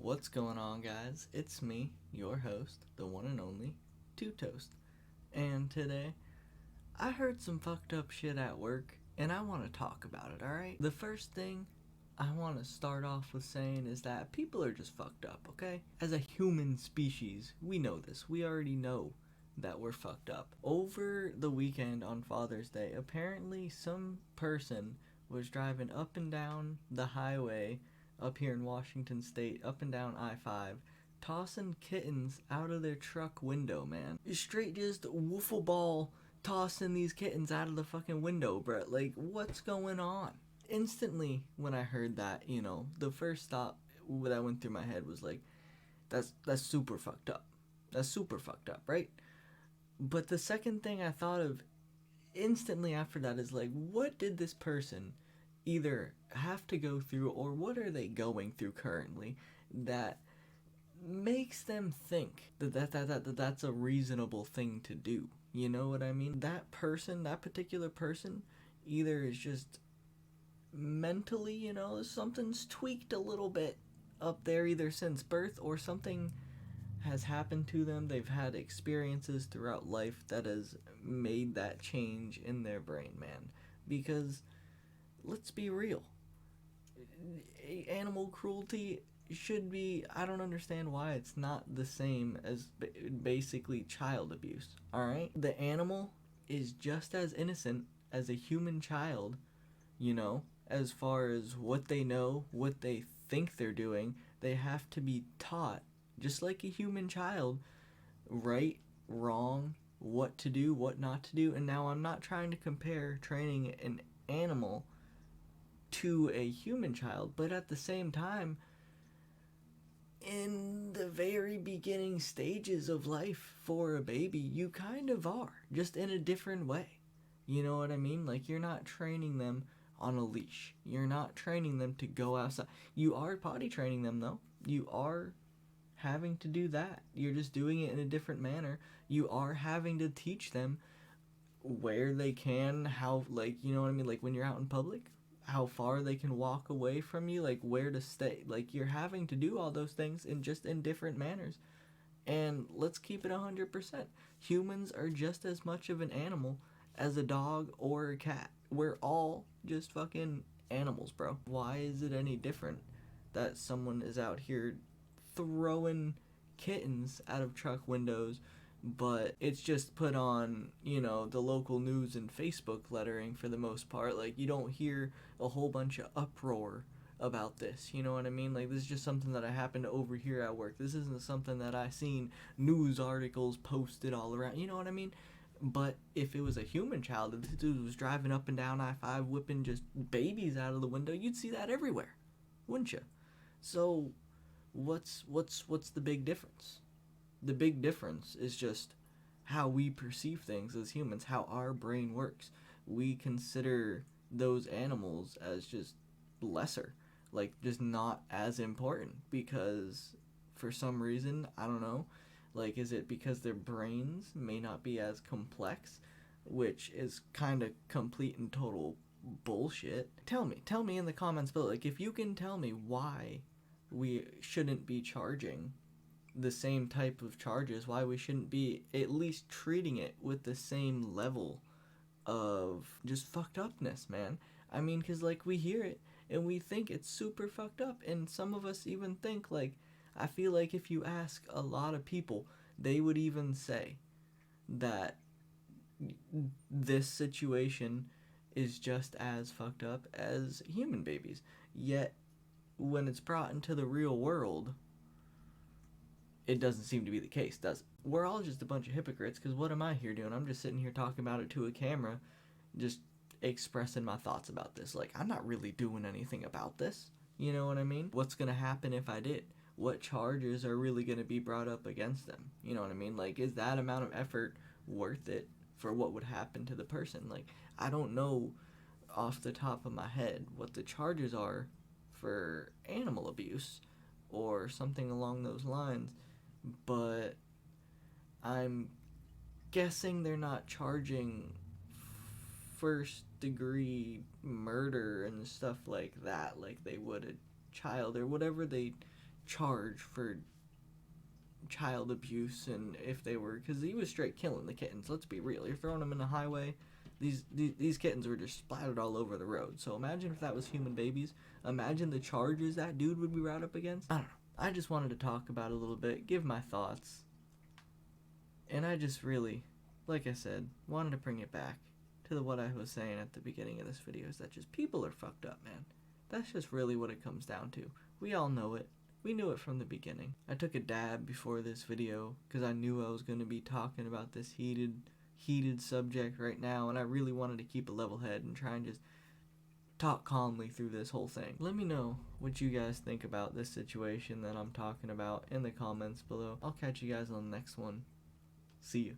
What's going on, guys? It's me, your host, the one and only, Two Toast. And today, I heard some fucked up shit at work, and I want to talk about it, alright? The first thing I want to start off with saying is that people are just fucked up, okay? As a human species, we know this. We already know that we're fucked up. Over the weekend on Father's Day, apparently some person was driving up and down the highway up here in Washington State, up and down I-5, tossing kittens out of their truck window, man. Straight just wiffle ball tossing these kittens out of the fucking window, bro. Like, what's going on? Instantly, when I heard that, the first thought that went through my head was like, that's super fucked up. That's super fucked up, right? But the second thing I thought of instantly after that is like, what did this person either have to go through, or what are they going through currently that makes them think that that's a reasonable thing to do? You know what I mean? That particular person, either is just mentally, something's tweaked a little bit up there either since birth, or something has happened to them. They've had experiences throughout life that has made that change in their brain, man. Because let's be real, animal cruelty should be, I don't understand why it's not the same as basically child abuse, alright? The animal is just as innocent as a human child, as far as what they know, what they think they're doing. They have to be taught, just like a human child, right, wrong, what to do, what not to do. And now I'm not trying to compare training an animal to a human child, but at the same time, in the very beginning stages of life for a baby, you kind of are, just in a different way. You know what I mean? Like, you're not training them on a leash. You're not training them to go outside. You are potty training them, though. You are having to do that. You're just doing it in a different manner. You are having to teach them where they can, how, like, you know what I mean? Like, when you're out in public, how far they can walk away from you, like where to stay. Like, you're having to do all those things in different manners. And let's keep it 100%. Humans are just as much of an animal as a dog or a cat. We're all just fucking animals, bro. Why is it any different that someone is out here throwing kittens out of truck windows, but it's just put on, the local news and Facebook lettering for the most part? Like, you don't hear a whole bunch of uproar about this, you know what I mean? Like, this is just something that I happened to overhear at work. This isn't something that I seen news articles posted all around, you know what I mean? But if it was a human child, if this dude was driving up and down I-5 whipping just babies out of the window, you'd see that everywhere, wouldn't you? So what's the big difference? The big difference is just how we perceive things as humans, how our brain works. We consider those animals as just lesser, like just not as important, because for some reason, I don't know, like, is it because their brains may not be as complex, which is kind of complete and total bullshit. Tell me in the comments below, like, if you can tell me why we shouldn't be charging the same type of charges, why we shouldn't be at least treating it with the same level of just fucked upness, man. I mean, because, like, we hear it and we think it's super fucked up, and some of us even think, like, I feel like if you ask a lot of people, they would even say that this situation is just as fucked up as human babies. Yet, when it's brought into the real world, it doesn't seem to be the case, does it? We're all just a bunch of hypocrites, because what am I here doing? I'm just sitting here talking about it to a camera, just expressing my thoughts about this. Like, I'm not really doing anything about this. You know what I mean? What's going to happen if I did? What charges are really going to be brought up against them? You know what I mean? Like, is that amount of effort worth it for what would happen to the person? Like, I don't know off the top of my head what the charges are for animal abuse or something along those lines, but I'm guessing they're not charging first degree murder and stuff like that, like they would a child, or whatever they charge for child abuse, and if they were, because he was straight killing the kittens. Let's be real. You're throwing them in the highway. These kittens were just splattered all over the road. So imagine if that was human babies. Imagine the charges that dude would be brought up against. I don't know. I just wanted to talk about it a little bit, give my thoughts. And I just really, like I said, wanted to bring it back to what I was saying at the beginning of this video, is that just people are fucked up, man. That's just really what it comes down to. We all know it. We knew it from the beginning. I took a dab before this video because I knew I was going to be talking about this heated subject right now, and I really wanted to keep a level head and try and just talk calmly through this whole thing. Let me know what you guys think about this situation that I'm talking about in the comments below. I'll catch you guys on the next one. See you.